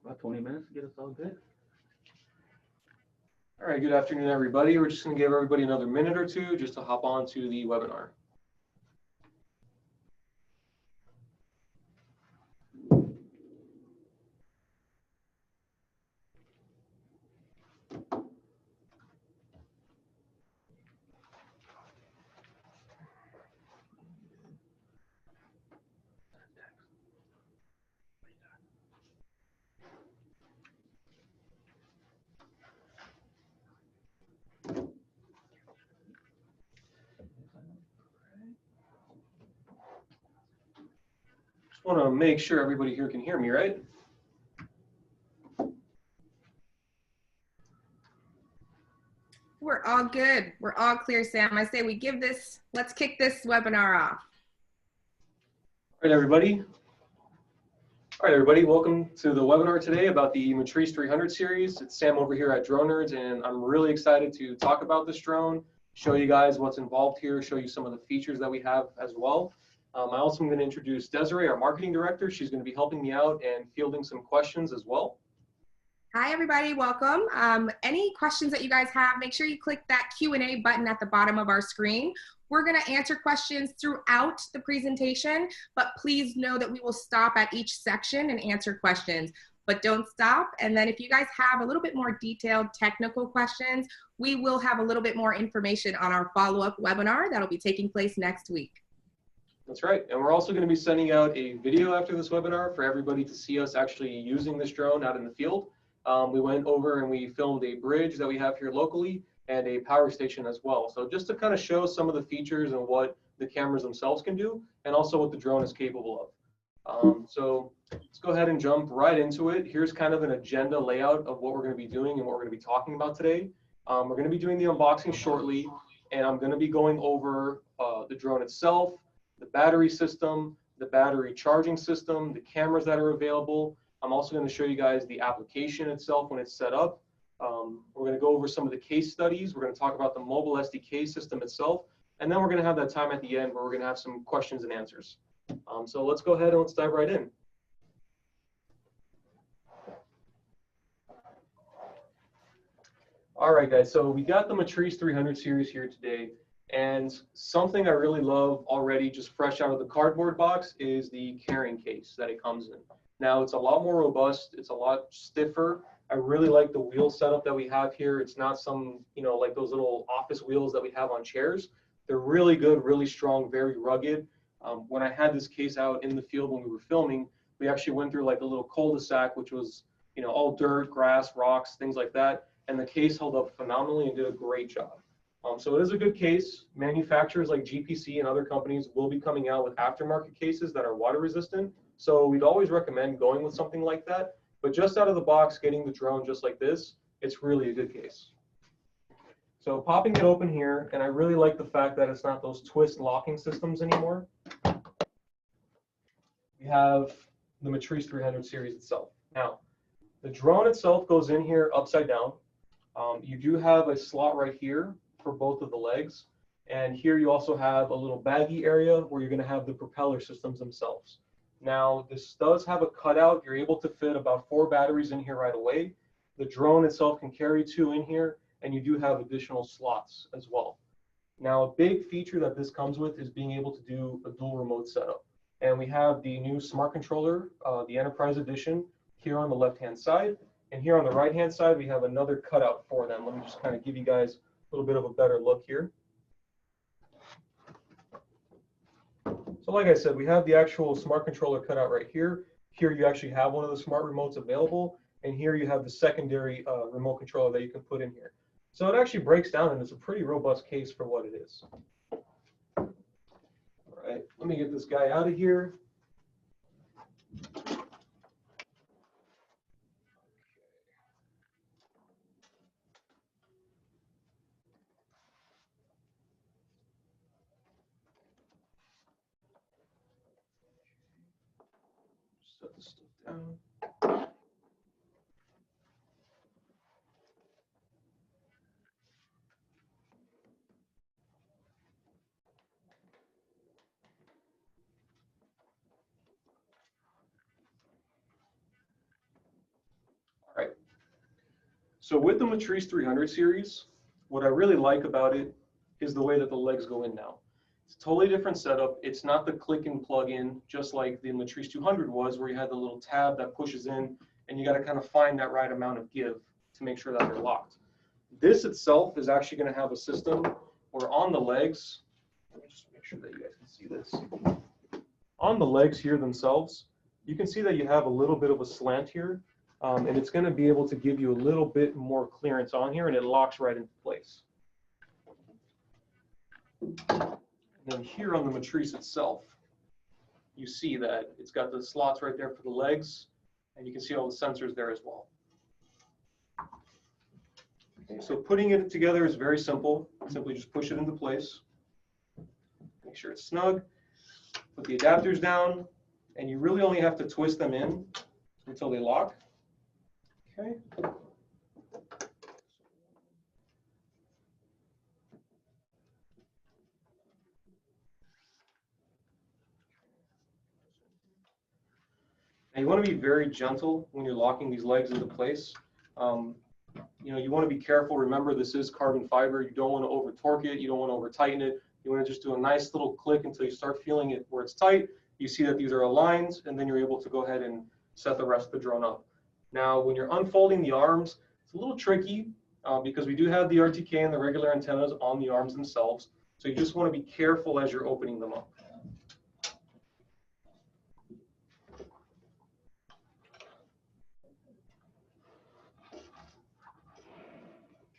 About 20 minutes to get us all good. All right, good afternoon, everybody. We're just going to give everybody another minute or two just to hop on to the webinar. Want to make sure everybody here can hear me, right? We're all good. We're all clear, Sam. I say we give this, let's kick this webinar off. All right, everybody. All right, everybody, welcome to the webinar today about the Matrice 300 series. It's Sam over here at Drone Nerds, and I'm really excited to talk about this drone, show you guys what's involved here, show you some of the features that we have as well. I also am going to introduce Desiree, our marketing director. She's going to be helping me out and fielding some questions as well. Hi, everybody. Welcome. Any questions that you guys have, make sure you click that Q&A button at the bottom of our screen. We're going to answer questions throughout the presentation, but please know that we will stop at each section and answer questions. But don't stop. And then if you guys have a little bit more detailed technical questions, we will have a little bit more information on our follow-up webinar that'll be taking place next week. That's right. And we're also going to be sending out a video after this webinar for everybody to see us actually using this drone out in the field. We went over and we filmed a bridge that we have here locally and a power station as well. So just to kind of show some of the features and what the cameras themselves can do and also what the drone is capable of. So let's go ahead and jump right into it. Here's kind of an agenda layout of what we're going to be doing and what we're going to be talking about today. We're going to be doing the unboxing shortly, and I'm going to be going over the drone itself, the battery system, the battery charging system, the cameras that are available. I'm also going to show you guys the application itself when it's set up. We're going to go over some of the case studies. We're going to talk about the mobile SDK system itself. And then we're going to have that time at the end where we're going to have some questions and answers. So let's go ahead and let's dive right in. All right, guys. So we got the Matrice 300 series here today. And something I really love already, just fresh out of the cardboard box, is the carrying case that it comes in. Now, it's a lot more robust. It's a lot stiffer. I really like the wheel setup that we have here. It's not some, like those little office wheels that we have on chairs. They're really good, really strong, very rugged. When I had this case out in the field when we were filming, we actually went through like a little cul-de-sac, which was, all dirt, grass, rocks, things like that. And the case held up phenomenally and did a great job. So it is a good case. Manufacturers like GPC and other companies will be coming out with aftermarket cases that are water resistant. So we'd always recommend going with something like that. But just out of the box, getting the drone just like this, it's really a good case. So popping it open here, and I really like the fact that it's not those twist locking systems anymore. We have the Matrice 300 series itself. Now, the drone itself goes in here upside down. You do have a slot right here for both of the legs. And here you also have a little baggy area where you're going to have the propeller systems themselves. Now, this does have a cutout. You're able to fit about 4 batteries in here right away. The drone itself can carry 2 in here, and you do have additional slots as well. Now, a big feature that this comes with is being able to do a dual remote setup. And we have the new smart controller, the Enterprise Edition, here on the left-hand side. And here on the right-hand side, we have another cutout for them. Let me just kind of give you guys a little bit of a better look here. So like I said, we have the actual smart controller cutout right here. Here you actually have one of the smart remotes available. And here you have the secondary remote controller that you can put in here. So it actually breaks down, and it's a pretty robust case for what it is. All right, let me get this guy out of here. Set this stuff down. So with the Matrice 300 series, what I really like about it is the way that the legs go in now. It's a totally different setup. It's not the click and plug in, just like the Matrice 200 was, where you had the little tab that pushes in, and you got to kind of find that right amount of give to make sure that they're locked. This itself is actually going to have a system where on the legs, let me just make sure that you guys can see this. On the legs here themselves, you can see that you have a little bit of a slant here, and it's going to be able to give you a little bit more clearance on here, and it locks right into place. And then here on the Matrice itself, you see that it's got the slots right there for the legs, and you can see all the sensors there as well. Okay, so putting it together is very simple. Simply just push it into place. Make sure it's snug. Put the adapters down, and you really only have to twist them in until they lock. Okay. And you want to be very gentle when you're locking these legs into place. You want to be careful. Remember, this is carbon fiber. You don't want to over torque it. You don't want to over tighten it. You want to just do a nice little click until you start feeling it where it's tight. You see that these are aligned, and then you're able to go ahead and set the rest of the drone up. Now, when you're unfolding the arms, it's a little tricky because we do have the RTK and the regular antennas on the arms themselves. So you just want to be careful as you're opening them up.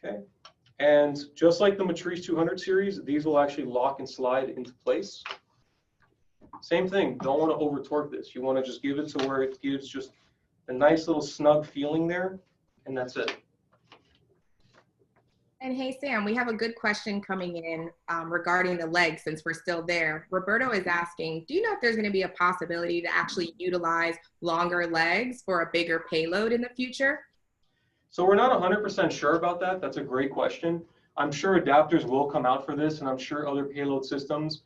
Okay. And just like the Matrice 200 series, these will actually lock and slide into place. Same thing, don't want to over torque this. You want to just give it to where it gives just a nice little snug feeling there, and that's it. And hey, Sam, we have a good question coming in regarding the legs since we're still there. Roberto is asking, do you know if there's going to be a possibility to actually utilize longer legs for a bigger payload in the future? So we're not 100% sure about that. That's a great question. I'm sure adapters will come out for this, and I'm sure other payload systems,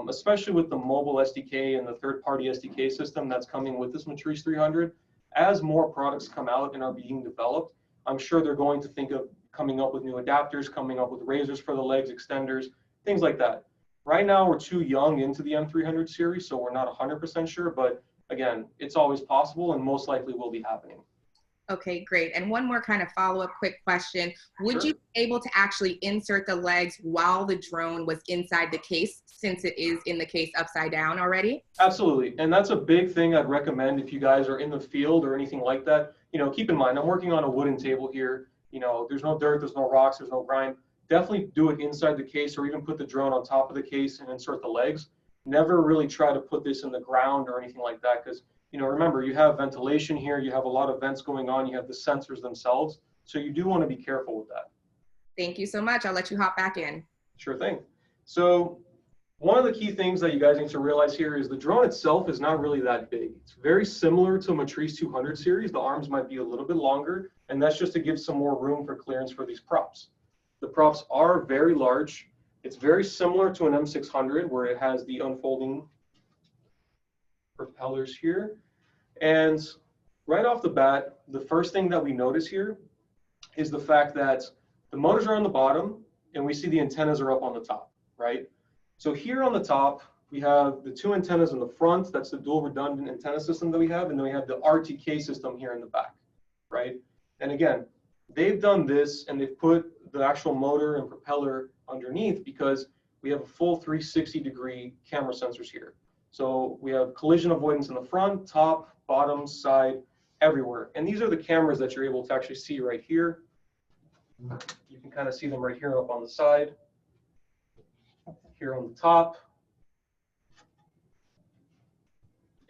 especially with the mobile SDK and the third-party SDK system that's coming with this Matrice 300, as more products come out and are being developed, I'm sure they're going to think of coming up with new adapters, coming up with razors for the legs, extenders, things like that. Right now, we're too young into the M300 series, so we're not 100% sure, but again, it's always possible and most likely will be happening. Okay, great. And one more kind of follow-up quick question. Would Sure. you be able to actually insert the legs while the drone was inside the case, since it is in the case upside down already? Absolutely. And that's a big thing I'd recommend if you guys are in the field or anything like that. Keep in mind, I'm working on a wooden table here. There's no dirt, there's no rocks, there's no grime. Definitely do it inside the case, or even put the drone on top of the case and insert the legs. Never really try to put this in the ground or anything like that, because remember, you have ventilation here, you have a lot of vents going on, you have the sensors themselves, so you do want to be careful with that. Thank you so much. I'll let you hop back in. Sure thing. So one of the key things that you guys need to realize here is the drone itself is not really that big. It's very similar to a Matrice 200 series. The arms might be a little bit longer, and that's just to give some more room for clearance for these props. The props are very large. It's very similar to an M600, where it has the unfolding propellers here. And right off the bat, the first thing that we notice here is the fact that the motors are on the bottom and we see the antennas are up on the top, right? So here on the top, we have the two antennas in the front. That's the dual redundant antenna system that we have. And then we have the RTK system here in the back, right? And again, they've done this and they've put the actual motor and propeller underneath because we have a full 360-degree camera sensors here. So we have collision avoidance in the front, top, bottom, side, everywhere. And these are the cameras that you're able to actually see right here. You can kind of see them right here up on the side, here on the top,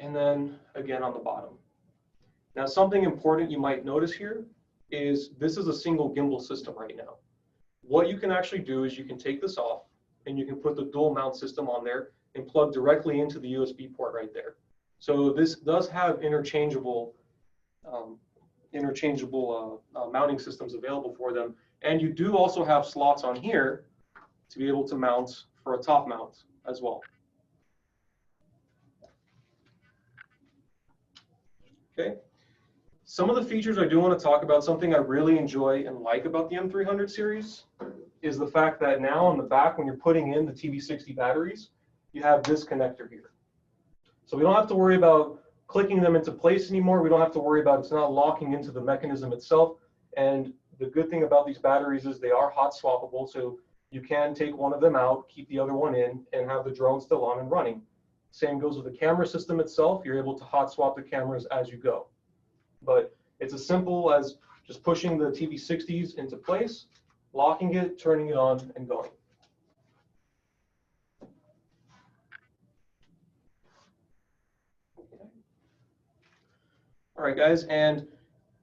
and then again on the bottom. Now, something important you might notice here is this is a single gimbal system right now. What you can actually do is you can take this off and you can put the dual mount system on there and plug directly into the USB port right there. So this does have interchangeable mounting systems available for them. And you do also have slots on here to be able to mount for a top mount as well. Okay. some of the features I do want to talk about, something I really enjoy and like about the M300 series is the fact that now on the back, when you're putting in the TV60 batteries, you have this connector here. So we don't have to worry about clicking them into place anymore. We don't have to worry about it's not locking into the mechanism itself. And the good thing about these batteries is they are hot swappable. So you can take one of them out, keep the other one in, and have the drone still on and running. Same goes with the camera system itself. You're able to hot swap the cameras as you go. But it's as simple as just pushing the TV60s into place, locking it, turning it on, and going. All right, guys, and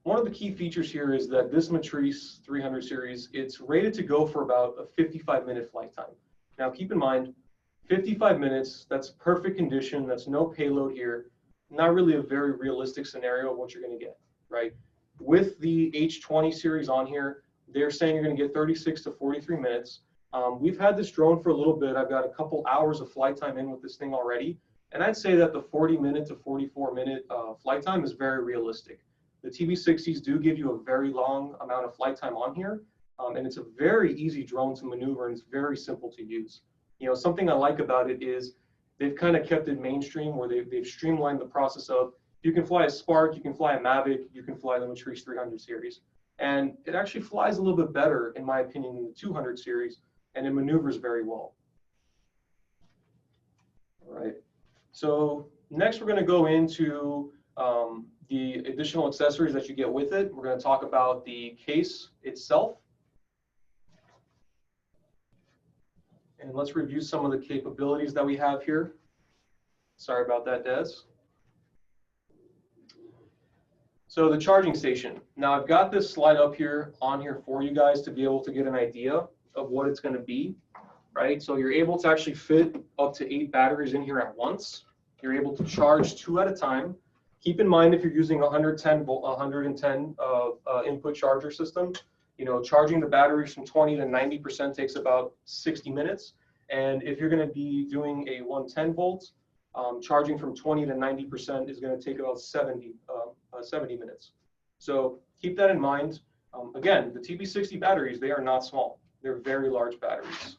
one of the key features here is that this Matrice 300 series, it's rated to go for about a 55-minute flight time. Now, keep in mind, 55 minutes, that's perfect condition, that's no payload here, not really a very realistic scenario of what you're going to get, right? With the H20 series on here, they're saying you're going to get 36 to 43 minutes. We've had this drone for a little bit. I've got a couple hours of flight time in with this thing already. And I'd say that the 40-minute to 44-minute flight time is very realistic. The TV60s do give you a very long amount of flight time on here, and it's a very easy drone to maneuver, and it's very simple to use. You know, something I like about it is they've kind of kept it mainstream, where they've streamlined the process of you can fly a Spark, you can fly a Mavic, you can fly the Matrice 300 series. And it actually flies a little bit better, in my opinion, than the 200 series, and it maneuvers very well. All right. So next we're going to go into the additional accessories that you get with it. We're going to talk about the case itself. And let's review some of the capabilities that we have here. Sorry about that, Des. So the charging station. Now I've got this slide up here on here for you guys to be able to get an idea of what it's going to be, right? So you're able to actually fit up to 8 batteries in here at once. You're able to charge 2 at a time. Keep in mind, if you're using 110 input charger system, you know, charging the batteries from 20 to 90% takes about 60 minutes. And if you're going to be doing a 110 volts, charging from 20 to 90% is going to take about 70 minutes. So keep that in mind. Again, the TB60 batteries, they are not small. They're very large batteries.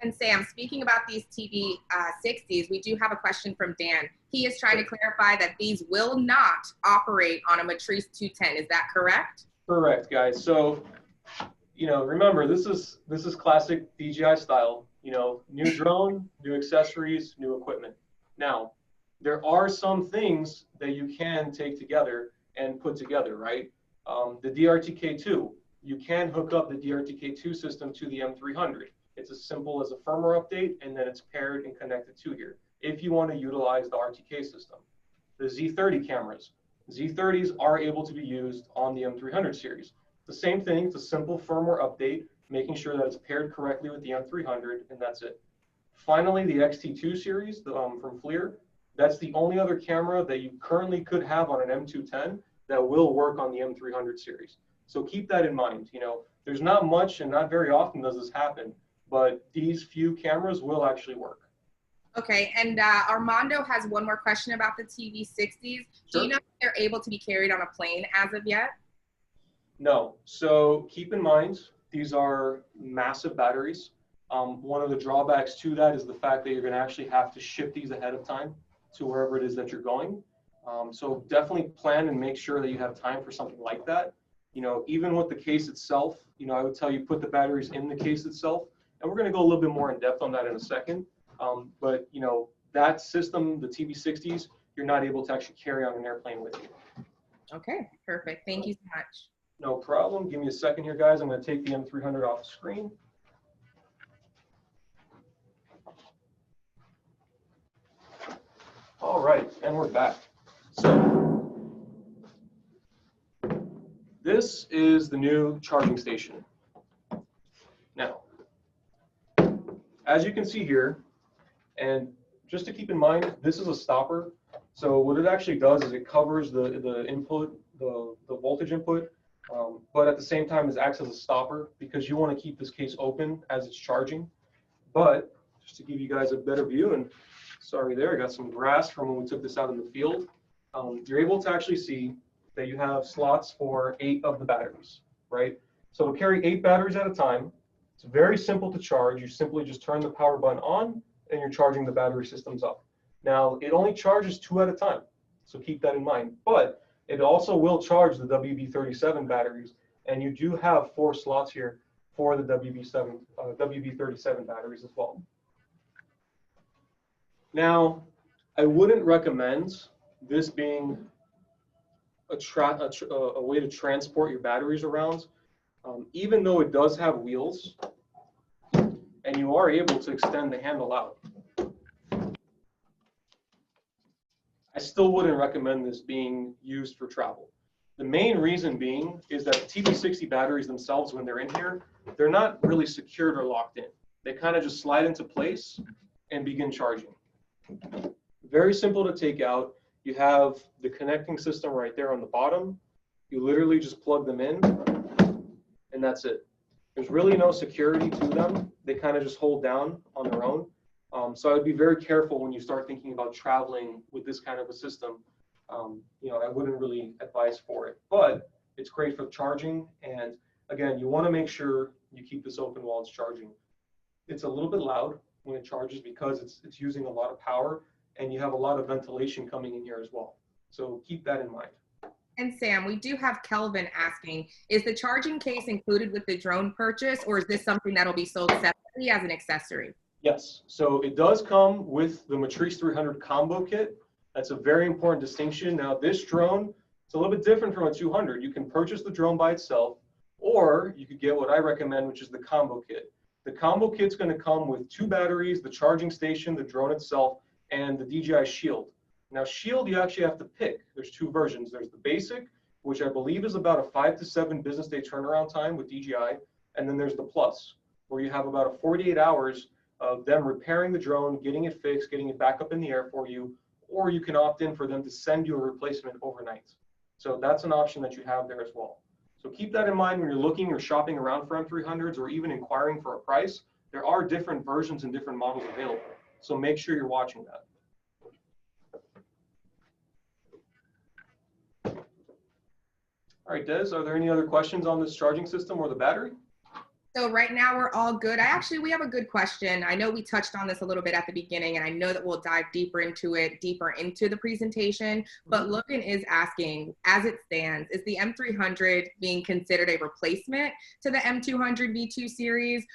And Sam, speaking about these TV60s, we do have a question from Dan. He is trying to clarify that these will not operate on a Matrice 210. Is that correct? Correct, guys. So, you know, remember, this is classic DJI style. You know, new drone, new accessories, new equipment. Now, there are some things that you can take together and put together, right? The DRTK2, you can hook up the DRTK2 system to the M300. It's as simple as a firmware update, and then it's paired and connected to here, if you want to utilize the RTK system. The Z30 cameras. Z30s are able to be used on the M300 series. The same thing, it's a simple firmware update, making sure that it's paired correctly with the M300, and that's it. Finally, the XT2 series from FLIR, that's the only other camera that you currently could have on an M210 that will work on the M300 series. So keep that in mind. You know, there's not much and not very often does this happen, but these few cameras will actually work. Okay, and Armando has one more question about the TV60s. Sure. Do you know if they're able to be carried on a plane as of yet? No. So keep in mind, these are massive batteries. One of the drawbacks to that is the fact that you're going to actually have to ship these ahead of time to wherever it is that you're going. So definitely plan and make sure that you have time for something like that. You know, even with the case itself, you know, I would tell you put the batteries in the case itself. And we're going to go a little bit more in depth on that in a second. But, you know, that system, the TV60s, you're not able to actually carry on an airplane with you. Okay, perfect. Thank you so much. No problem. Give me a second here, guys. I'm going to take the M300 off the screen. All right, and we're back. So this is the new charging station. Now, as you can see here, and just to keep in mind, this is a stopper. So what it actually does is it covers the input, the voltage input, but at the same time it acts as a stopper because you want to keep this case open as it's charging. But just to give you guys a better view, and sorry there, I got some grass from when we took this out in the field. You're able to actually see that you have slots for 8 of the batteries, right? So it'll carry 8 batteries at a time. It's very simple to charge. You simply just turn the power button on and you're charging the battery systems up. Now, it only charges 2 at a time, so keep that in mind. But it also will charge the WB37 batteries, and you do have 4 slots here for the WB37 batteries as well. Now, I wouldn't recommend this being a way to transport your batteries around, even though it does have wheels, and you are able to extend the handle out. I still wouldn't recommend this being used for travel. The main reason being is that the TB60 batteries themselves, when they're in here, they're not really secured or locked in. They kind of just slide into place and begin charging. Very simple to take out. You have the connecting system right there on the bottom. You literally just plug them in, and that's it. There's really no security to them. They kind of just hold down on their own. So I would be very careful when you start thinking about traveling with this kind of a system. You know, I wouldn't really advise for it, but it's great for charging. And again, you want to make sure you keep this open while it's charging. It's a little bit loud when it charges because it's using a lot of power, and you have a lot of ventilation coming in here as well. So keep that in mind. And Sam, we do have Kelvin asking, is the charging case included with the drone purchase, or is this something that'll be sold separately as an accessory? Yes, so it does come with the Matrice 300 combo kit. That's a very important distinction. Now this drone, it's a little bit different from a 200. You can purchase the drone by itself, or you could get what I recommend, which is the combo kit. The combo kit's going to come with 2 batteries, the charging station, the drone itself, and the DJI Shield. Now Shield, you actually have to pick. There's 2 versions. There's the basic, which I believe is about a 5 to 7 business day turnaround time with DJI, and then there's the Plus, where you have about a 48 hours of them repairing the drone, getting it fixed, getting it back up in the air for you, or you can opt in for them to send you a replacement overnight. So that's an option that you have there as well. So keep that in mind when you're looking or shopping around for M300s or even inquiring for a price. There are different versions and different models available. So make sure you're watching that. All right, Des, are there any other questions on this charging system or the battery? So right now we're all good. We have a good question. I know we touched on this a little bit at the beginning, and I know that we'll dive deeper into the presentation, but Logan is asking, as it stands, is the M300 being considered a replacement to the M200 V2 series?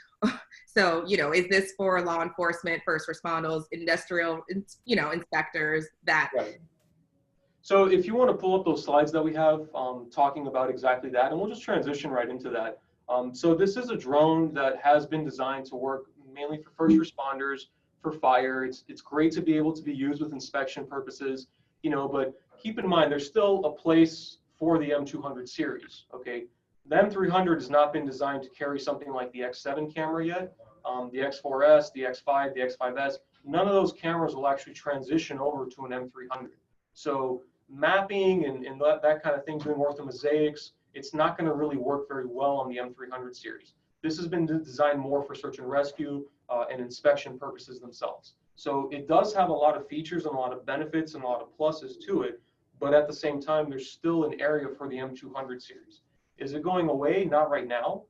So, you know, is this for law enforcement, first responders, industrial, you know, inspectors, that? Right. So if you want to pull up those slides that we have talking about exactly that, and we'll just transition right into that. So this is a drone that has been designed to work mainly for first responders, for fire. It's great to be able to be used with inspection purposes, you know, but keep in mind, there's still a place for the M200 series, okay? The M300 has not been designed to carry something like the X7 camera yet. The X4S, the X5, the X5S, none of those cameras will actually transition over to an M300. So mapping and that kind of thing, doing orthomosaics, it's not going to really work very well on the M300 series. This has been designed more for search and rescue and inspection purposes themselves. So it does have a lot of features and a lot of benefits and a lot of pluses to it, but at the same time, there's still an area for the M200 series. Is it going away? Not right now,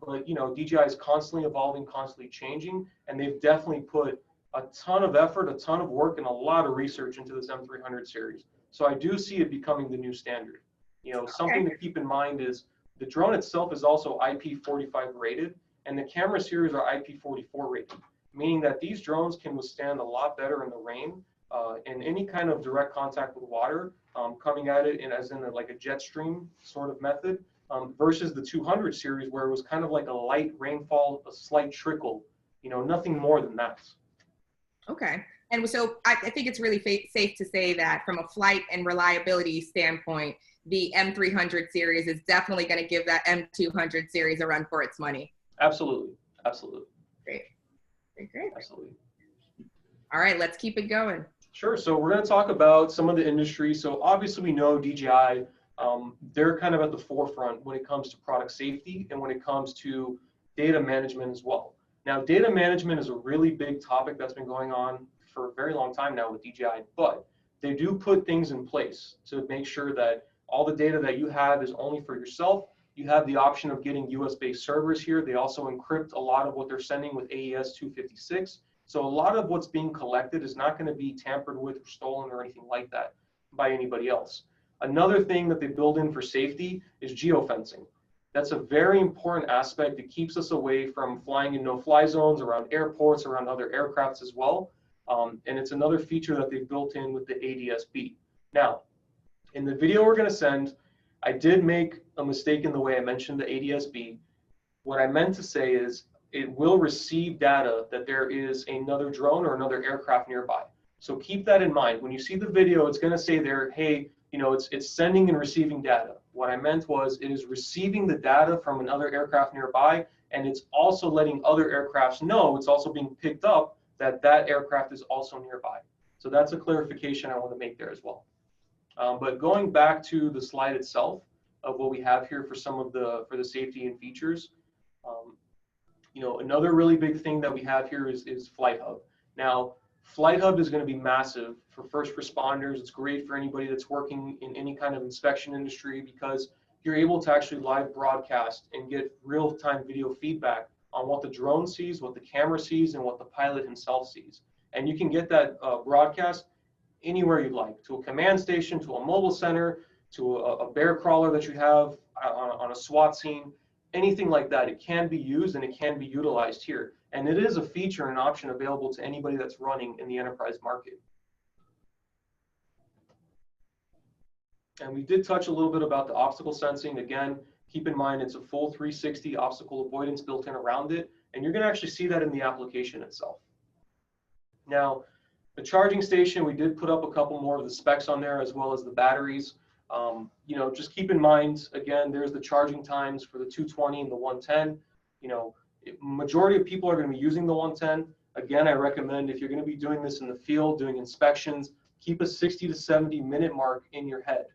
but you know, DJI is constantly evolving, constantly changing, and they've definitely put a ton of effort, a ton of work, and a lot of research into this M300 series. So I do see it becoming the new standard. You know, something to keep in mind is the drone itself is also IP45 rated, and the camera series are IP44 rated, meaning that these drones can withstand a lot better in the rain and any kind of direct contact with water coming at it as in like a jet stream sort of method versus the 200 series where it was kind of like a light rainfall, a slight trickle, you know, nothing more than that. Okay. And so I think it's really safe to say that from a flight and reliability standpoint, the M300 series is definitely going to give that M200 series a run for its money. Absolutely. Absolutely. Great. Great. Absolutely. All right, let's keep it going. Sure. So we're going to talk about some of the industry. So obviously we know DJI, they're kind of at the forefront when it comes to product safety and when it comes to data management as well. Now, data management is a really big topic that's been going on for a very long time now with DJI, but they do put things in place to make sure that All the data that you have is only for yourself. You have the option of getting US-based servers here. They also encrypt a lot of what they're sending with AES 256. So a lot of what's being collected is not going to be tampered with or stolen or anything like that by anybody else. Another thing that they build in for safety is geofencing. That's a very important aspect. It keeps us away from flying in no-fly zones around airports, around other aircrafts as well. And it's another feature that they've built in with the ADS-B. Now, in the video we're going to send, I did make a mistake in the way I mentioned the ADS-B. What I meant to say is it will receive data that there is another drone or another aircraft nearby. So keep that in mind. When you see the video, it's going to say there, hey, you know, it's sending and receiving data. What I meant was it is receiving the data from another aircraft nearby, and it's also letting other aircrafts know it's also being picked up that that aircraft is also nearby. So that's a clarification I want to make there as well. But going back to the slide itself of what we have here for some of the safety and features, you know, another really big thing that we have here is Flight Hub. Now, Flight Hub is going to be massive for first responders. It's great for anybody that's working in any kind of inspection industry because you're able to actually live broadcast and get real-time video feedback on what the drone sees, what the camera sees, and what the pilot himself sees. And you can get that broadcast anywhere you'd like, to a command station, to a mobile center, to a bear crawler that you have on a SWAT scene, anything like that. It can be used and it can be utilized here. And it is a feature and an option available to anybody that's running in the enterprise market. And we did touch a little bit about the obstacle sensing. Again, keep in mind it's a full 360 obstacle avoidance built in around it. And you're going to actually see that in the application itself. Now, the charging station, we did put up a couple more of the specs on there as well as the batteries. You know, just keep in mind, again, there's the charging times for the 220 and the 110. You know, majority of people are going to be using the 110. Again, I recommend if you're going to be doing this in the field, doing inspections, keep a 60 to 70 minute mark in your head,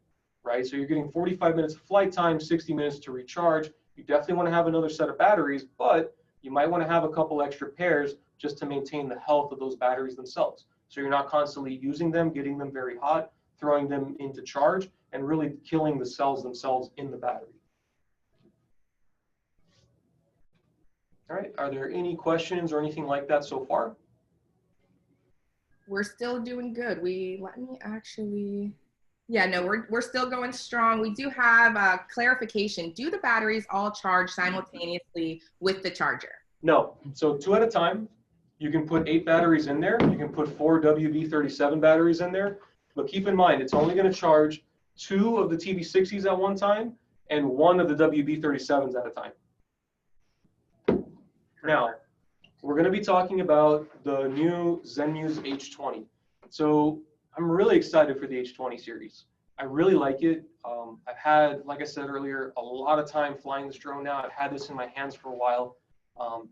right? So you're getting 45 minutes of flight time, 60 minutes to recharge. You definitely want to have another set of batteries, but you might want to have a couple extra pairs just to maintain the health of those batteries themselves. So you're not constantly using them, getting them very hot, throwing them into charge, and really killing the cells themselves in the battery. All right, are there any questions or anything like that so far? We're still doing good. Yeah, no, we're still going strong. We do have a clarification. Do the batteries all charge simultaneously with the charger? No, so 2 at a time. You can put 8 batteries in there. You can put 4 WB37 batteries in there. But keep in mind, it's only going to charge 2 of the TB60s at one time and 1 of the WB37s at a time. Now, we're going to be talking about the new Zenmuse H20. So I'm really excited for the H20 series. I really like it. I've had, like I said earlier, a lot of time flying this drone now. I've had this in my hands for a while,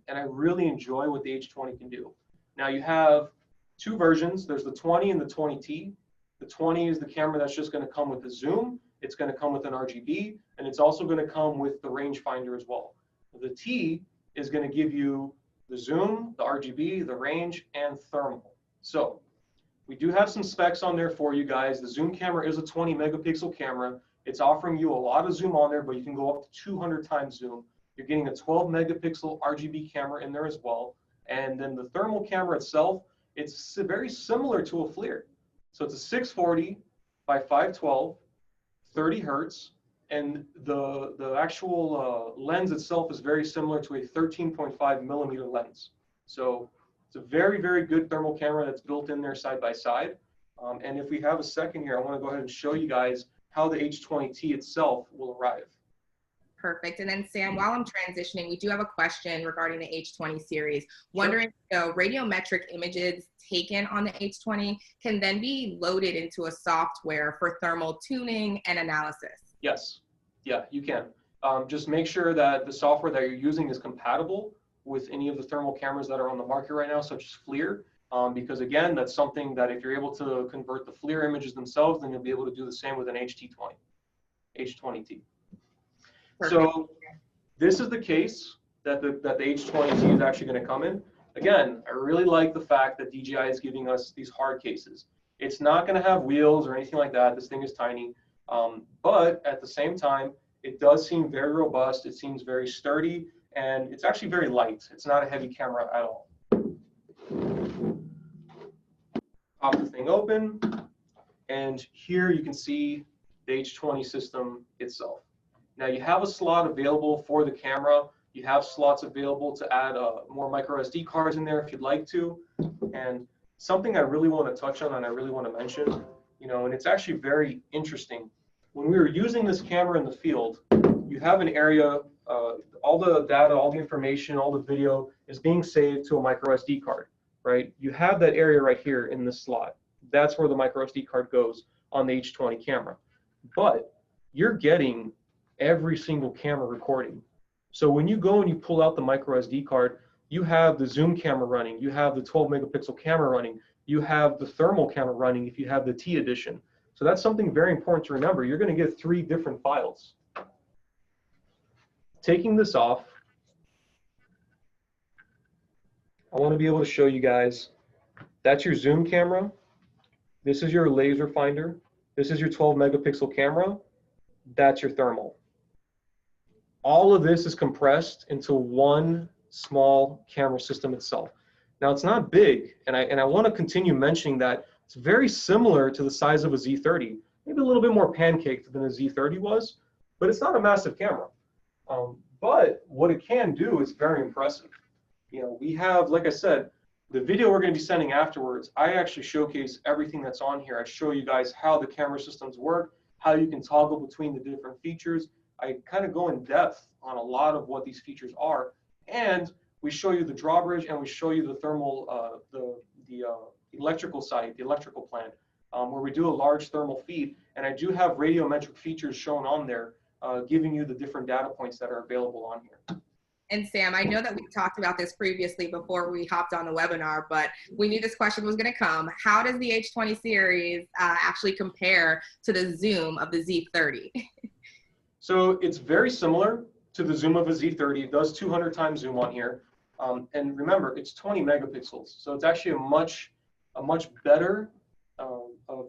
and I really enjoy what the H20 can do. Now you have 2 versions. There's the 20 and the 20 T. The 20 is the camera that's just going to come with the zoom. It's going to come with an RGB, and it's also going to come with the rangefinder as well. The T is going to give you the zoom, the RGB, the range, and thermal. So we do have some specs on there for you guys. The zoom camera is a 20 megapixel camera. It's offering you a lot of zoom on there, but you can go up to 200 times zoom. You're getting a 12 megapixel RGB camera in there as well. And then the thermal camera itself, it's very similar to a FLIR. So it's a 640 by 512, 30 hertz. And the actual lens itself is very similar to a 13.5 millimeter lens. So it's a very, very good thermal camera that's built in there side by side. And if we have a second here, I want to go ahead and show you guys how the H20 T itself will arrive. Perfect. And then Sam, while I'm transitioning, we do have a question regarding the H20 series. Wondering if radiometric images taken on the H20 can then be loaded into a software for thermal tuning and analysis. Yes, yeah, you can. Just make sure that the software that you're using is compatible with any of the thermal cameras that are on the market right now, such as FLIR, because again, that's something that if you're able to convert the FLIR images themselves, then you'll be able to do the same with an H20 T. Perfect. So this is the case that the H20 T is actually going to come in. Again, I really like the fact that DJI is giving us these hard cases. It's not going to have wheels or anything like that. This thing is tiny. But at the same time, it does seem very robust. It seems very sturdy, and it's actually very light. It's not a heavy camera at all. Pop the thing open, and here you can see the H20 system itself. Now you have a slot available for the camera. You have slots available to add more micro SD cards in there if you'd like to. And something I really want to touch on and I really want to mention, and it's actually very interesting. When we were using this camera in the field, you have an area, all the data, all the information, all the video is being saved to a micro SD card, right? You have that area right here in this slot. That's where the micro SD card goes on the H20 camera. But you're getting every single camera recording. So when you go and you pull out the micro SD card, you have the zoom camera running, you have the 12 megapixel camera running, you have the thermal camera running if you have the T edition. So that's something very important to remember. You're going to get 3 different files. Taking this off, I want to be able to show you guys, that's your zoom camera, this is your laser finder, this is your 12 megapixel camera, that's your thermal. All of this is compressed into one small camera system itself. Now it's not big, and I want to continue mentioning that it's very similar to the size of a Z30, maybe a little bit more pancaked than a Z30 was, but it's not a massive camera. But what it can do is very impressive. We have, like I said, the video we're going to be sending afterwards, I actually showcase everything that's on here. I show you guys how the camera systems work, how you can toggle between the different features. I kind of go in depth on a lot of what these features are, and we show you the drawbridge and we show you the thermal, the electrical side, the electrical plant, where we do a large thermal feed, and I do have radiometric features shown on there, giving you the different data points that are available on here. And Sam, I know that we talked about this previously before we hopped on the webinar, but we knew this question was going to come. How does the H20 series actually compare to the zoom of the Z30? So it's very similar to the zoom of a Z30. It does 200 times zoom on here. And remember, it's 20 megapixels. So it's actually a much better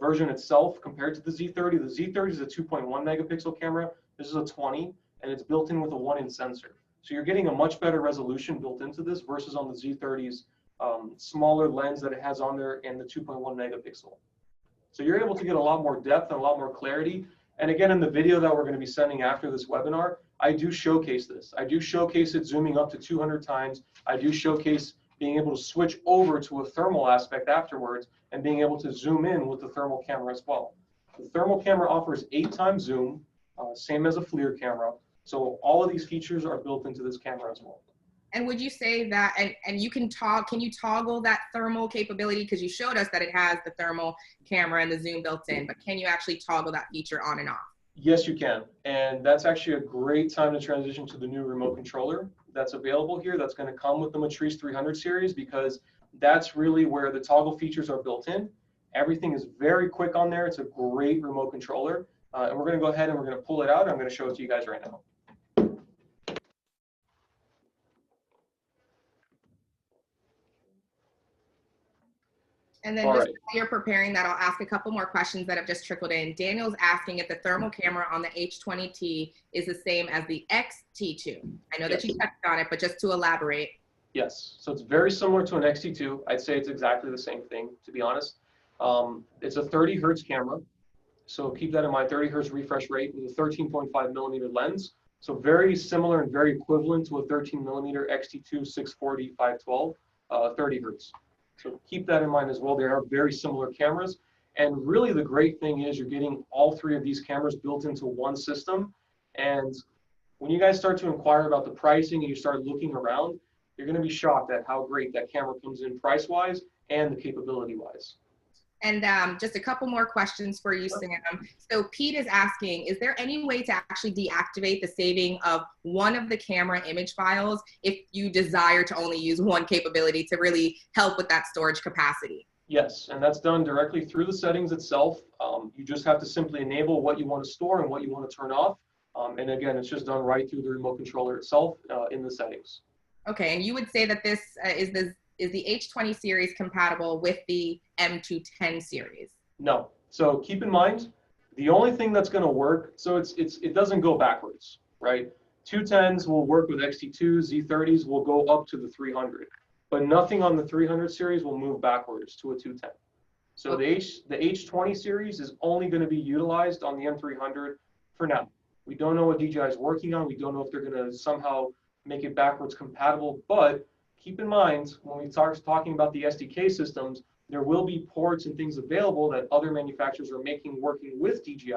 version itself compared to the Z30. The Z30 is a 2.1 megapixel camera. This is a 20, and it's built in with a 1-inch sensor. So you're getting a much better resolution built into this versus on the Z30's smaller lens that it has on there and the 2.1 megapixel. So you're able to get a lot more depth and a lot more clarity. And again, in the video that we're going to be sending after this webinar, I do showcase this. I do showcase it zooming up to 200 times. I do showcase being able to switch over to a thermal aspect afterwards and being able to zoom in with the thermal camera as well. The thermal camera offers 8 times zoom, same as a FLIR camera. So all of these features are built into this camera as well. And would you say that, and you can toggle that thermal capability, because you showed us that it has the thermal camera and the zoom built in, but can you actually toggle that feature on and off? Yes, you can. And that's actually a great time to transition to the new remote controller that's available here. That's going to come with the Matrice 300 series, because that's really where the toggle features are built in. Everything is very quick on there. It's a great remote controller. And we're going to go ahead and we're going to pull it out. And I'm going to show it to you guys right now. And then just while you're preparing that, I'll ask a couple more questions that have just trickled in. Daniel's asking if the thermal camera on the H20 T is the same as the XT2. I know that you touched on it, but just to elaborate. Yes, so it's very similar to an XT2. I'd say it's exactly the same thing, to be honest. It's a 30 hertz camera. So keep that in mind, 30 hertz refresh rate with a 13.5 millimeter lens. So very similar and very equivalent to a 13 millimeter XT2 640 512, 30 hertz. So keep that in mind as well. They are very similar cameras. And really the great thing is you're getting all 3 of these cameras built into one system. And when you guys start to inquire about the pricing and you start looking around, you're going to be shocked at how great that camera comes in price-wise and the capability-wise. And just a couple more questions for you, Sam. So Pete is asking, is there any way to actually deactivate the saving of one of the camera image files if you desire to only use one capability to really help with that storage capacity? Yes, and that's done directly through the settings itself. You just have to simply enable what you want to store and what you want to turn off. And again, it's just done right through the remote controller itself in the settings. Okay, and you would say that this is the H20 series compatible with the M210 series? No. So keep in mind, The only thing that's going to work, so it doesn't go backwards, right? 210s will work with XT2s, Z30s will go up to the 300, but nothing on the 300 series will move backwards to a 210. So the H20 series is only going to be utilized on the M300 for now. We don't know what DJI is working on. We don't know if they're going to somehow make it backwards compatible, but keep in mind, when we start talking about the SDK systems, there will be ports and things available that other manufacturers are making working with DJI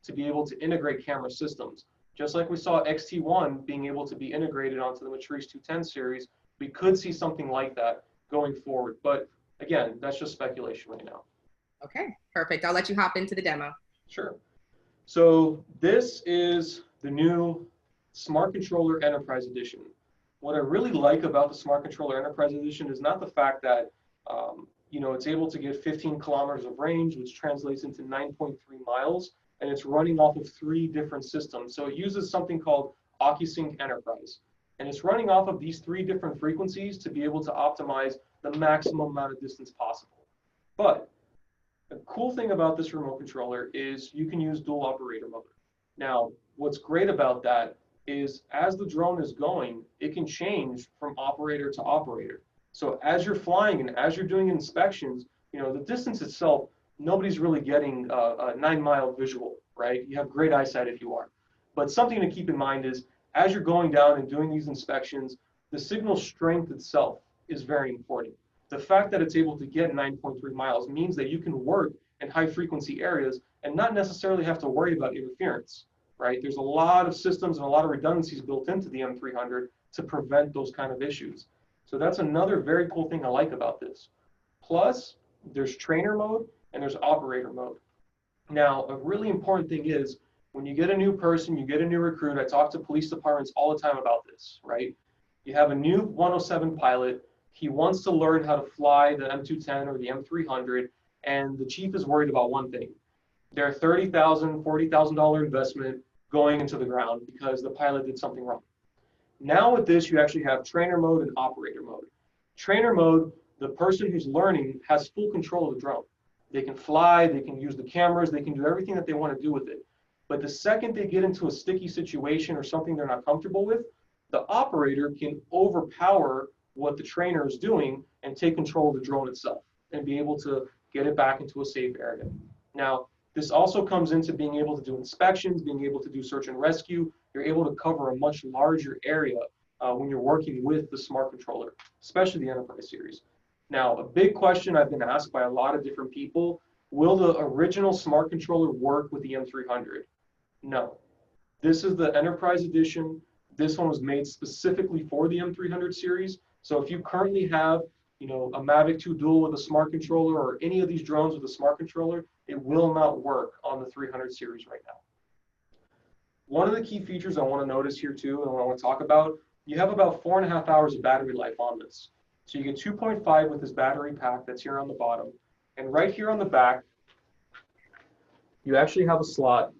to be able to integrate camera systems. Just like we saw XT1 being able to be integrated onto the Matrice 210 series, we could see something like that going forward. But again, that's just speculation right now. Okay, perfect. I'll let you hop into the demo. Sure. So this is the new Smart Controller Enterprise Edition. What I really like about the Smart Controller Enterprise Edition is not the fact that it's able to get 15 kilometers of range, which translates into 9.3 miles, and it's running off of 3 different systems. So it uses something called OcuSync Enterprise, and it's running off of these 3 different frequencies to be able to optimize the maximum amount of distance possible. But the cool thing about this remote controller is you can use dual operator mode. Now, what's great about that is as the drone is going, it can change from operator to operator. So as you're flying and as you're doing inspections, the distance itself, nobody's really getting a 9-mile visual, right? You have great eyesight if you are. But something to keep in mind is as you're going down and doing these inspections, the signal strength itself is very important. The fact that it's able to get 9.3 miles means that you can work in high frequency areas and not necessarily have to worry about interference, right? There's a lot of systems and a lot of redundancies built into the M300 to prevent those kind of issues. So that's another very cool thing I like about this. Plus, there's trainer mode and there's operator mode. Now, a really important thing is when you get a new person, you get a new recruit, I talk to police departments all the time about this, right? You have a new 107 pilot, he wants to learn how to fly the M210 or the M300, and the chief is worried about one thing. Their $30,000, $40,000 investment going into the ground because the pilot did something wrong. Now with this, you actually have trainer mode and operator mode. Trainer mode, the person who's learning has full control of the drone. They can fly, they can use the cameras, they can do everything that they want to do with it. But the second they get into a sticky situation or something they're not comfortable with, the operator can overpower what the trainer is doing and take control of the drone itself and be able to get it back into a safe area. Now, this also comes into being able to do inspections, being able to do search and rescue. You're able to cover a much larger area when you're working with the smart controller, especially the Enterprise series. Now, a big question I've been asked by a lot of different people, will the original smart controller work with the M300? No. This is the Enterprise edition. This one was made specifically for the M300 series. So if you currently have a Mavic 2 Dual with a smart controller or any of these drones with a smart controller, it will not work on the 300 series right now. One of the key features I want to notice here too, and what I want to talk about, you have about 4.5 hours of battery life on this. So you get 2.5 with this battery pack that's here on the bottom. And right here on the back, you actually have a slot,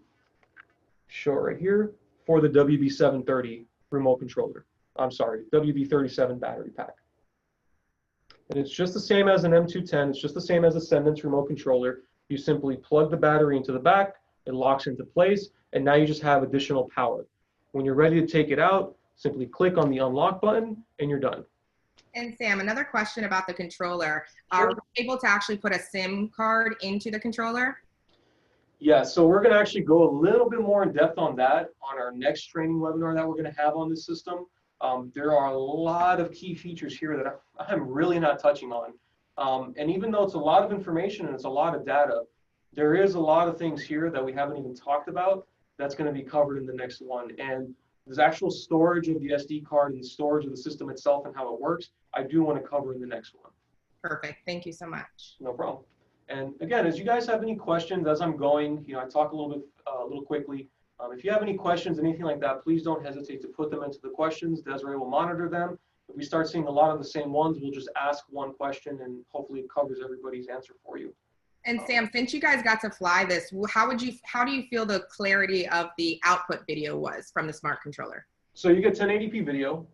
show it right here, for the WB730 remote controller. I'm sorry, WB37 battery pack. And it's just the same as an M210. It's just the same as a Ascendance remote controller. You simply plug the battery into the back, it locks into place, and now you just have additional power. When you're ready to take it out, simply click on the unlock button and you're done. And Sam, another question about the controller. Sure. Are we able to actually put a SIM card into the controller? Yeah, so we're going to actually go a little bit more in depth on that on our next training webinar that we're going to have on this system. There are a lot of key features here that I'm really not touching on. And even though it's a lot of information and it's a lot of data, there is a lot of things here that we haven't even talked about that's going to be covered in the next one. And there's actual storage of the SD card and the storage of the system itself and how it works, I do want to cover in the next one. Perfect. Thank you so much. No problem. And again, as you guys have any questions as I'm going, I talk a little quickly. If you have any questions, anything like that, please don't hesitate to put them into the questions. Desiree will monitor them. If we start seeing a lot of the same ones, we'll just ask one question and hopefully it covers everybody's answer for you. And Sam, since you guys got to fly this, how do you feel the clarity of the output video was from the smart controller? So you get 1080p video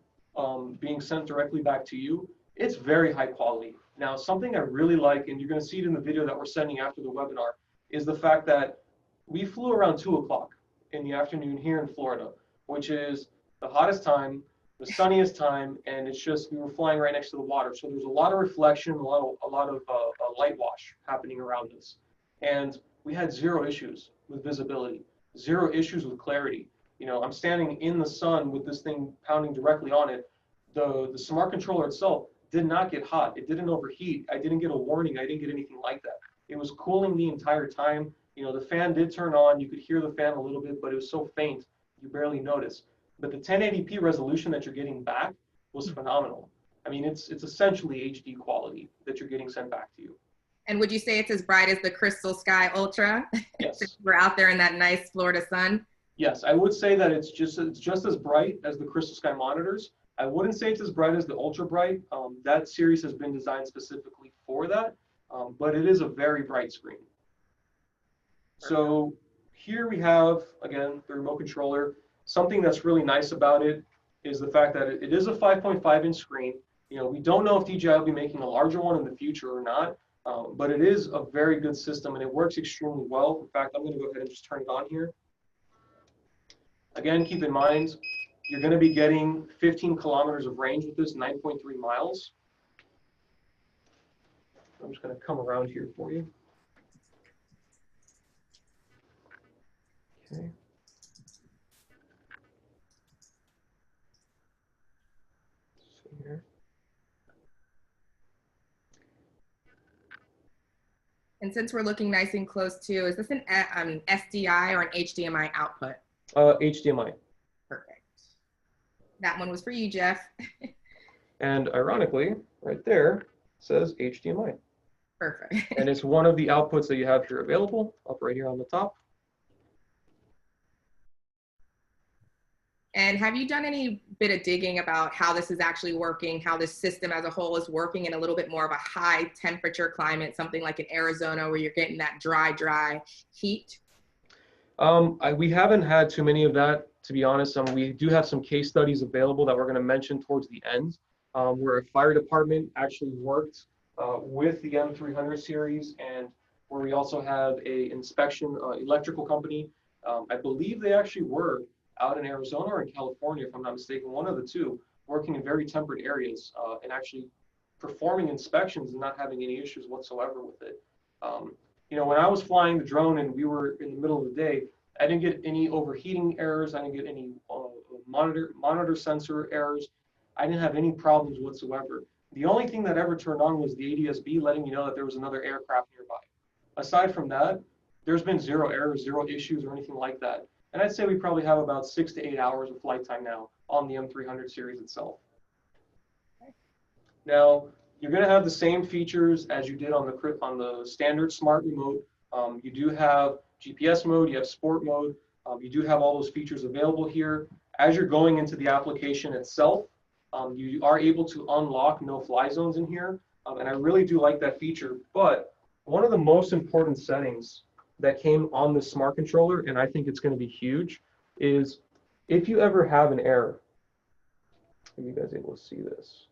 being sent directly back to you. It's very high quality. Now, something I really like, and you're going to see it in the video that we're sending after the webinar, is the fact that we flew around 2 o'clock in the afternoon here in Florida, which is the hottest time, the sunniest time, and it's just, we were flying right next to the water. So there's a lot of reflection, a lot of light wash happening around us. And we had zero issues with visibility, zero issues with clarity. You know, I'm standing in the sun with this thing pounding directly on it. The smart controller itself did not get hot. It didn't overheat. I didn't get a warning. I didn't get anything like that. It was cooling the entire time. You know, the fan did turn on. You could hear the fan a little bit, but it was so faint, you barely notice. But the 1080p resolution that you're getting back was phenomenal. I mean, it's essentially HD quality that you're getting sent back to you. And would you say it's as bright as the Crystal Sky Ultra? Yes. We're out there in that nice Florida sun. Yes, I would say that it's just as bright as the Crystal Sky monitors. I wouldn't say it's as bright as the Ultra Bright. That series has been designed specifically for that, but it is a very bright screen. So here we have, again, the remote controller. Something that's really nice about it is the fact that it is a 5.5-inch screen. You know, we don't know if DJI will be making a larger one in the future or not, but it is a very good system and it works extremely well. In fact, I'm going to go ahead and just turn it on here. Again, keep in mind, you're going to be getting 15 kilometers of range with this, 9.3 miles. I'm just going to come around here for you. Okay. See here. And since we're looking nice and close to, is this an SDI or an HDMI output? HDMI. Perfect. That one was for you, Jeff. And ironically, right there says HDMI. Perfect. And it's one of the outputs that you have here available, up right here on the top. And have you done any bit of digging about how this is actually working, how this system as a whole is working in a little bit more of a high temperature climate, something like in Arizona where you're getting that dry heat? We haven't had too many of that, to be honest. We do have some case studies available that we're going to mention towards the end, where a fire department actually worked with the M300 series, and where we also have a inspection electrical company. I believe they actually were out in Arizona or in California, if I'm not mistaken, one of the two, working in very temperate areas and actually performing inspections and not having any issues whatsoever with it. You know, when I was flying the drone and we were in the middle of the day, I didn't get any overheating errors. I didn't get any monitor sensor errors. I didn't have any problems whatsoever. The only thing that ever turned on was the ADS-B letting me know that there was another aircraft nearby. Aside from that, there's been zero errors, zero issues or anything like that. And I'd say we probably have about 6 to 8 hours of flight time now on the M300 series itself. Now, you're going to have the same features as you did on the standard smart remote. You do have GPS mode, you have sport mode, you do have all those features available here. As you're going into the application itself, you are able to unlock no-fly zones in here, and I really do like that feature. But one of the most important settings that came on the smart controller, and I think it's going to be huge, is if you ever have an error. Are you guys able to see this?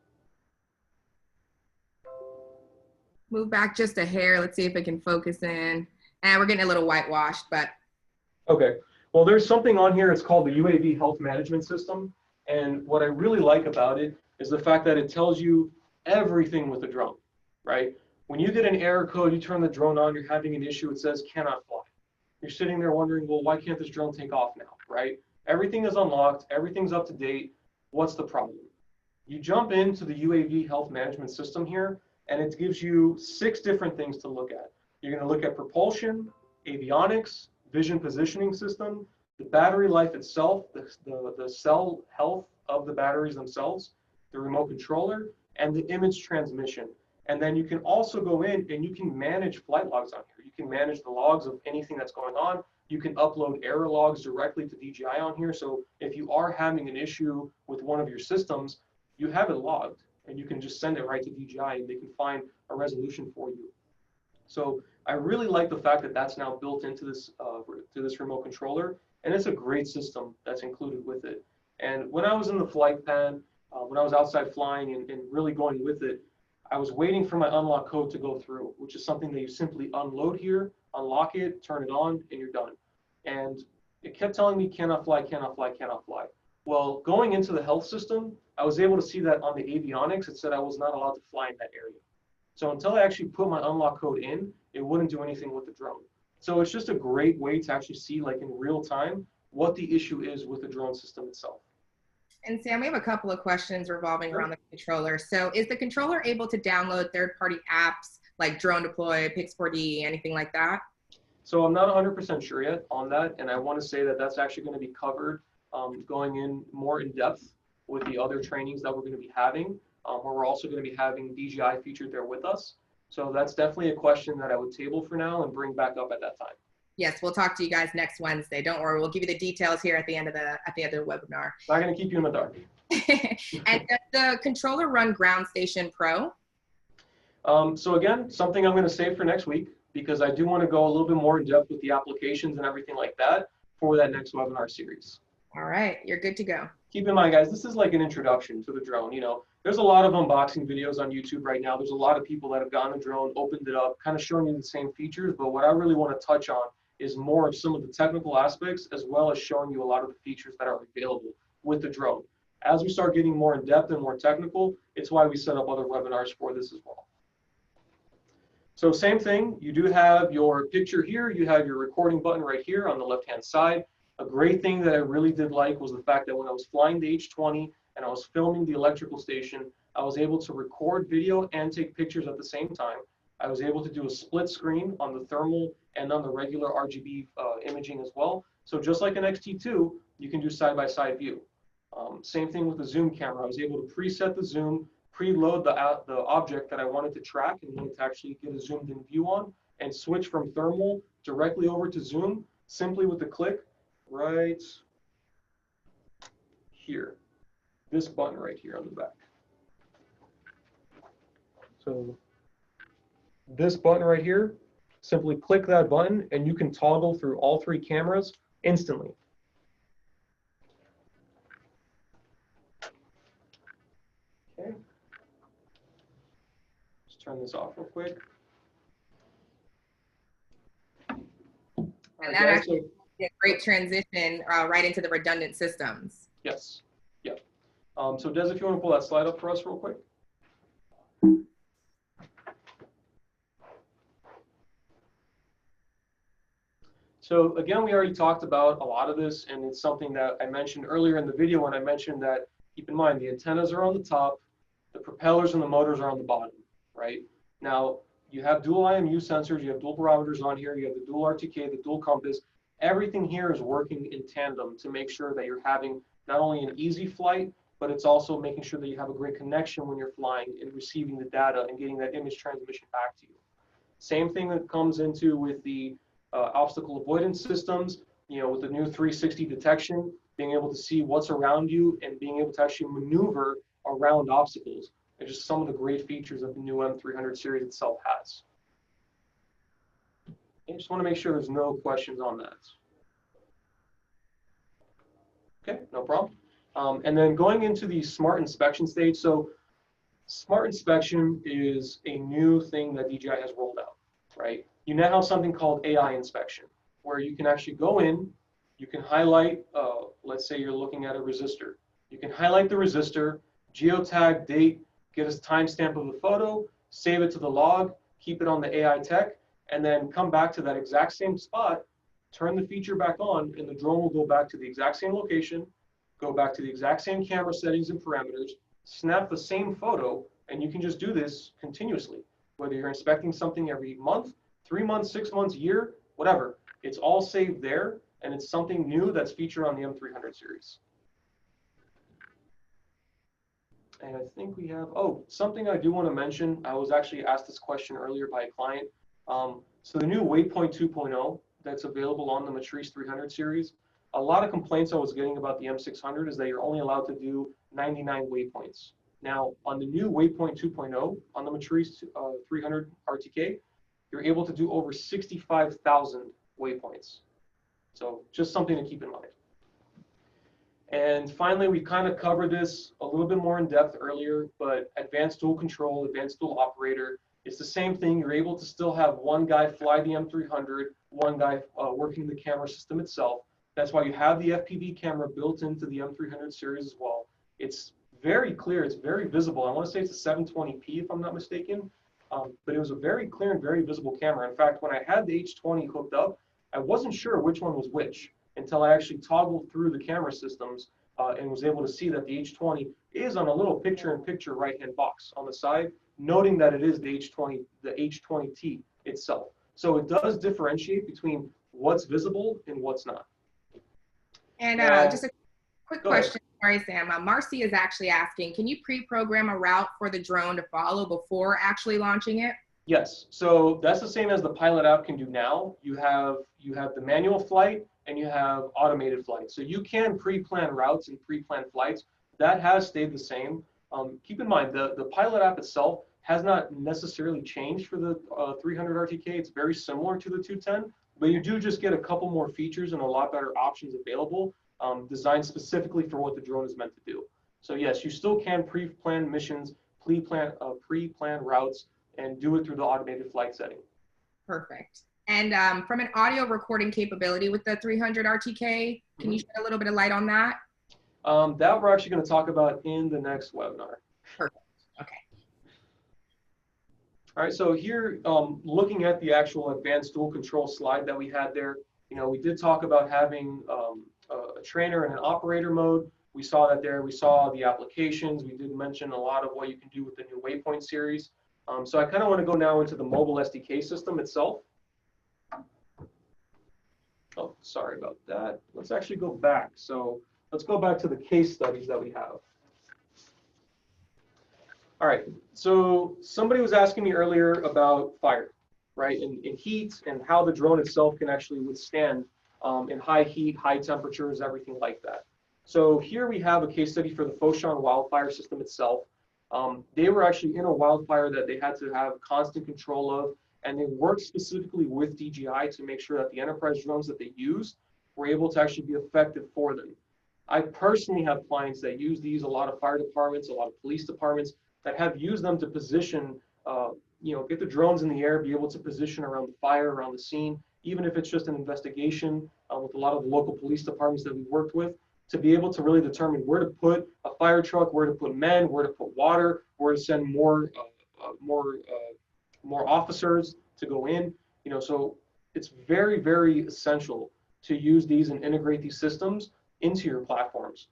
Move back just a hair. Let's see if it can focus in. And we're getting a little whitewashed, but. Okay. Well, there's something on here. It's called the UAV Health Management System. And what I really like about it is the fact that it tells you everything with the drone, right? When you get an error code, you turn the drone on, you're having an issue, it says cannot fly. You're sitting there wondering, well, why can't this drone take off now, right? Everything is unlocked, everything's up to date. What's the problem? You jump into the UAV Health Management System here, and it gives you 6 different things to look at. You're going to look at propulsion, avionics, vision positioning system, the battery life itself, the cell health of the batteries themselves, the remote controller, and the image transmission. And then you can also go in and you can manage flight logs on here. You can manage the logs of anything that's going on. You can upload error logs directly to DJI on here. So if you are having an issue with one of your systems, you have it logged and you can just send it right to DJI and they can find a resolution for you. So I really like the fact that that's now built into this remote controller, and it's a great system that's included with it. And when I was in the flight pad, when I was outside flying and really going with it, I was waiting for my unlock code to go through, which is something that you simply unload here, unlock it, turn it on, and you're done. and it kept telling me cannot fly, cannot fly, cannot fly. Well, going into the health system, I was able to see that on the avionics, it said I was not allowed to fly in that area. So until I actually put my unlock code in, it wouldn't do anything with the drone. So it's just a great way to actually see, like in real time, what the issue is with the drone system itself. And Sam, we have a couple of questions revolving around the controller. So is the controller able to download third-party apps like Drone Deploy, Pix4D, anything like that? So I'm not 100% sure yet on that, and I want to say that that's actually going to be covered going in more in depth with the other trainings that we're going to be having, where we're also going to be having DJI featured there with us. So that's definitely a question that I would table for now and bring back up at that time. Yes, we'll talk to you guys next Wednesday. Don't worry, we'll give you the details here at the end of the webinar. Not going to keep you in the dark. And does the controller run Ground Station Pro? So again, something I'm going to save for next week, because I do want to go a little bit more in depth with the applications and everything like that for that next webinar series. All right, you're good to go. Keep in mind, guys, this is like an introduction to the drone. You know, there's a lot of unboxing videos on YouTube right now. There's a lot of people that have gotten the drone, opened it up, kind of showing you the same features. But what I really want to touch on is more of some of the technical aspects, as well as showing you a lot of the features that are available with the drone. As we start getting more in depth and more technical, it's why we set up other webinars for this as well. So same thing, you do have your picture here, you have your recording button right here on the left-hand side. A great thing that I really did like was the fact that when I was flying the H20 and I was filming the electrical station, I was able to record video and take pictures at the same time. I was able to do a split screen on the thermal and on the regular RGB imaging as well. So just like an X-T2, you can do side-by-side view. Same thing with the zoom camera. I was able to preset the zoom, preload the object that I wanted to track and wanted to actually get a zoomed in view on, and switch from thermal directly over to zoom simply with a click right here. This button right here on the back. So this button right here, simply click that button and you can toggle through all three cameras instantly. Okay. Let's turn this off real quick. And that actually is a great transition right into the redundant systems. Yes. Yeah. So Des, if you want to pull that slide up for us real quick. So again, we already talked about a lot of this, and it's something that I mentioned earlier in the video when I mentioned that, keep in mind, the antennas are on the top, the propellers and the motors are on the bottom, right? Now, you have dual IMU sensors, you have dual barometers on here, you have the dual RTK, the dual compass. Everything here is working in tandem to make sure that you're having not only an easy flight, but it's also making sure that you have a great connection when you're flying and receiving the data and getting that image transmission back to you. Same thing that comes into with the obstacle avoidance systems, you know, with the new 360 detection, being able to see what's around you and being able to actually maneuver around obstacles. It's just some of the great features that the new M300 series itself has. I just want to make sure there's no questions on that. Okay, no problem. And then going into the smart inspection stage. So smart inspection is a new thing that DJI has rolled out, right? You now have something called AI inspection, where you can actually go in, you can highlight, let's say you're looking at a resistor. You can highlight the resistor, geotag, date, get a timestamp of the photo, save it to the log, keep it on the AI tech, and then come back to that exact same spot, turn the feature back on, and the drone will go back to the exact same location, go back to the exact same camera settings and parameters, snap the same photo, and you can just do this continuously. Whether you're inspecting something every month, 3 months, 6 months, year, whatever. It's all saved there, and it's something new that's featured on the M300 series. And I think we have, oh, something I do want to mention. I was actually asked this question earlier by a client. So the new Waypoint 2.0 that's available on the Matrice 300 series, a lot of complaints I was getting about the M600 is that you're only allowed to do 99 waypoints. Now, on the new Waypoint 2.0 on the Matrice 300 RTK, you're able to do over 65,000 waypoints. So just something to keep in mind. And finally, we kind of covered this a little bit more in depth earlier, but advanced dual control, advanced dual operator, It's the same thing. You're able to still have one guy fly the M300, one guy working the camera system itself. That's why you have the FPV camera built into the M300 series as well. It's very clear. It's very visible. I want to say it's a 720p if I'm not mistaken. But it was a very clear and very visible camera. In fact, when I had the H20 hooked up, I wasn't sure which one was which until I actually toggled through the camera systems and was able to see that the H20 is on a little picture-in-picture right-hand box on the side, noting that it is the H20 T itself. So it does differentiate between what's visible and what's not. And now, just a quick question. Sorry, Sam. Marcy is actually asking, can you pre-program a route for the drone to follow before actually launching it? Yes. So that's the same as the pilot app can do now. You have the manual flight and you have automated flight. So you can pre-plan routes and pre-plan flights. That has stayed the same. Keep in mind, the pilot app itself has not necessarily changed for the 300 RTK. It's very similar to the 210, but you do just get a couple more features and a lot better options available, designed specifically for what the drone is meant to do. So yes, you still can pre-plan missions, pre-plan routes, and do it through the automated flight setting. Perfect. And from an audio recording capability with the 300 RTK, can you shed a little bit of light on that? That we're actually going to talk about in the next webinar. Perfect. Okay. All right, so here, looking at the actual advanced dual control slide that we had there, we did talk about having a trainer and an operator mode. We saw that there. We saw the applications. We did mention a lot of what you can do with the new Waypoint series. So I kind of want to go now into the mobile SDK system itself. Oh, sorry about that. Let's actually go back. So let's go back to the case studies that we have. All right, so somebody was asking me earlier about fire, right, and heat and how the drone itself can actually withstand in high heat, high temperatures, everything like that. So here we have a case study for the Foshan wildfire system itself. They were actually in a wildfire that they had to have constant control of, and they worked specifically with DJI to make sure that the enterprise drones that they used were able to actually be effective for them. I personally have clients that use these, a lot of fire departments, a lot of police departments that have used them to position, get the drones in the air, be able to position around the fire, around the scene, even if it's just an investigation with a lot of the local police departments that we worked with, to be able to really determine where to put a fire truck, where to put men, where to put water, where to send more officers to go in. So it's very, very essential to use these and integrate these systems into your platforms.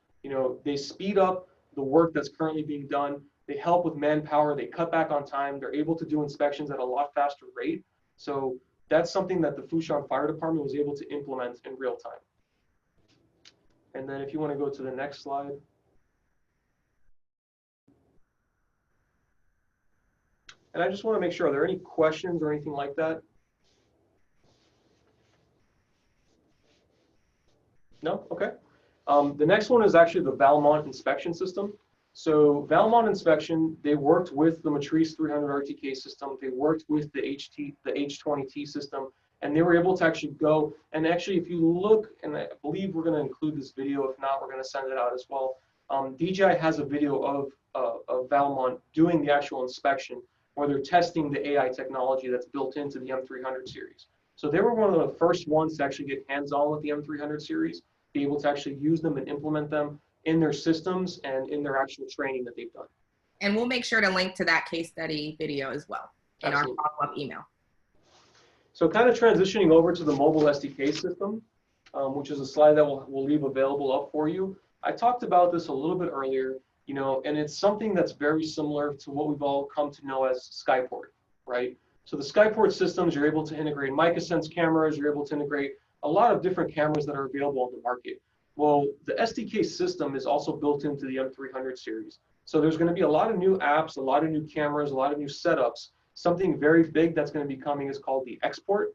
They speed up the work that's currently being done. They help with manpower. They cut back on time. They're able to do inspections at a lot faster rate. So that's something that the Foshan Fire Department was able to implement in real time. And then if you want to go to the next slide. And I just want to make sure, are there any questions or anything like that? No? Okay. The next one is actually the Valmont inspection system. So Valmont inspection, they worked with the Matrice 300 RTK system. They worked with the H20 T system, and they were able to actually go, and actually if you look, and I believe we're going to include this video, if not, we're going to send it out as well. DJI has a video of Valmont doing the actual inspection where they're testing the AI technology that's built into the M300 series. So they were one of the first ones to actually get hands-on with the M300 series, be able to actually use them and implement them in their systems and in their actual training that they've done. And we'll make sure to link to that case study video as well in our follow-up email. So kind of transitioning over to the mobile SDK system, which is a slide that we'll leave available up for you. I talked about this a little bit earlier, and it's something that's very similar to what we've all come to know as Skyport, right? So the Skyport systems, you're able to integrate MicaSense cameras, you're able to integrate a lot of different cameras that are available on the market. Well, the SDK system is also built into the M300 series. So there's going to be a lot of new apps, a lot of new cameras, a lot of new setups. Something very big that's going to be coming is called the export.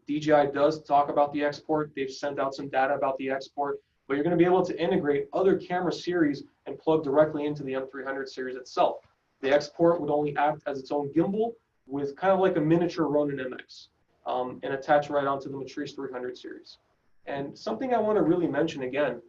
DJI does talk about the export. They've sent out some data about the export, but you're going to be able to integrate other camera series and plug directly into the M300 series itself. The export would only act as its own gimbal with kind of like a miniature Ronin MX and attach right onto the Matrice 300 series. And something I want to really mention again,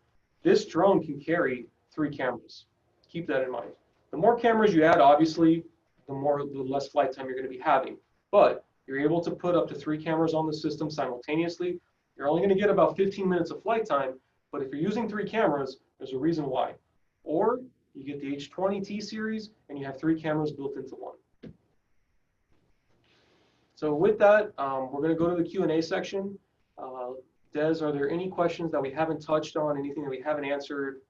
this drone can carry 3 cameras. Keep that in mind. The more cameras you add, obviously, the less flight time you're going to be having. But you're able to put up to 3 cameras on the system simultaneously. You're only going to get about 15 minutes of flight time, but if you're using 3 cameras, there's a reason why. Or you get the H20 T series and you have 3 cameras built into one. So with that, we're going to go to the Q&A section. Des, are there any questions that we haven't touched on, anything that we haven't answered?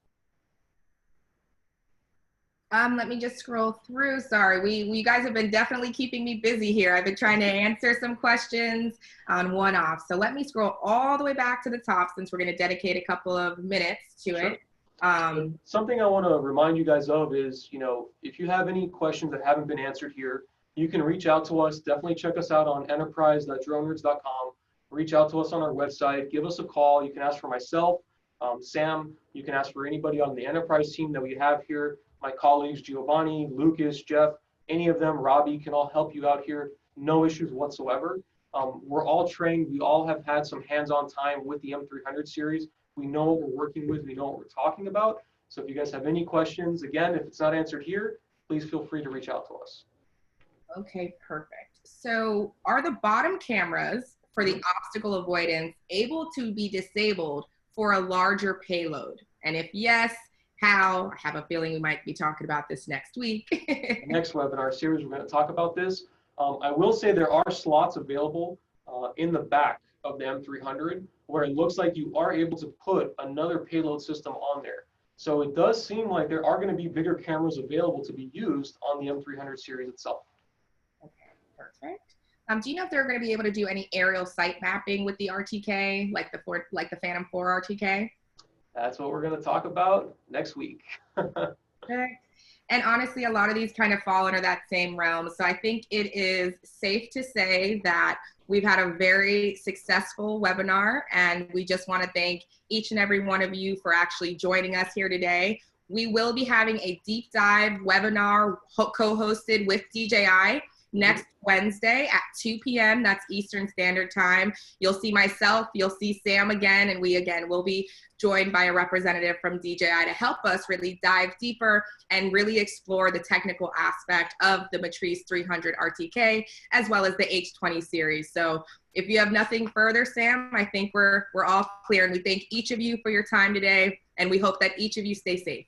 Let me just scroll through. Sorry, you guys have been definitely keeping me busy here. I've been trying to answer some questions on one-off. So let me scroll all the way back to the top since we're going to dedicate a couple of minutes to Sure. it. Something I want to remind you guys of is, if you have any questions that haven't been answered here, you can reach out to us. Definitely check us out on enterprise.dronenerds.com. Reach out to us on our website. Give us a call. You can ask for myself, Sam. You can ask for anybody on the enterprise team that we have here. My colleagues, Giovanni, Lucas, Jeff, any of them, Robbie, can all help you out here. No issues whatsoever. We're all trained. We all have had some hands-on time with the M300 series. We know what we're working with. We know what we're talking about. So if you guys have any questions, again, if it's not answered here, please feel free to reach out to us. Okay, perfect. So are the bottom cameras for the obstacle avoidance able to be disabled for a larger payload? And if yes, how? I have a feeling we might be talking about this next week. Next webinar series, we're going to talk about this. I will say there are slots available in the back of the M300 where it looks like you are able to put another payload system on there. So it does seem like there are going to be bigger cameras available to be used on the M300 series itself. Okay, perfect. Do you know if they're going to be able to do any aerial site mapping with the RTK, like the Phantom 4 RTK? That's what we're going to talk about next week. Okay. And honestly, a lot of these kind of fall under that same realm. So I think it is safe to say that we've had a very successful webinar, and we just want to thank each and every one of you for actually joining us here today. We will be having a deep dive webinar co-hosted with DJI next Wednesday at 2 p.m. That's Eastern Standard Time. You'll see myself, you'll see Sam again, and we again will be joined by a representative from DJI to help us really dive deeper and really explore the technical aspect of the Matrice 300 RTK as well as the H20 series. So if you have nothing further, Sam, I think we're all clear, and we thank each of you for your time today, and we hope that each of you stay safe.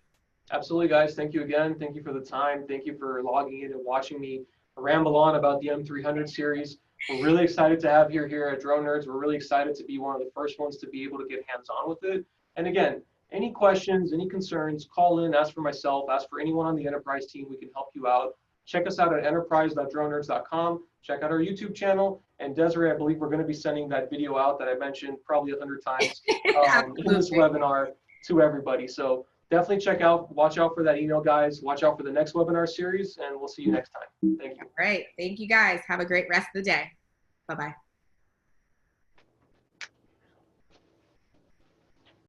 Absolutely, guys. Thank you again. Thank you for the time. Thank you for logging in and watching me ramble on about the M300 series. We're really excited to have you here at Drone Nerds. We're really excited to be one of the first ones to be able to get hands-on with it. And again, any questions, any concerns, call in, ask for myself, ask for anyone on the enterprise team. We can help you out. Check us out at enterprise.dronenerds.com. Check out our YouTube channel. And Desiree, I believe we're going to be sending that video out that I mentioned probably 100 times in this webinar to everybody. So definitely watch out for that email, guys. Watch out for the next webinar series, and we'll see you next time. Thank you. Great. Thank you, guys. Have a great rest of the day. Bye-bye.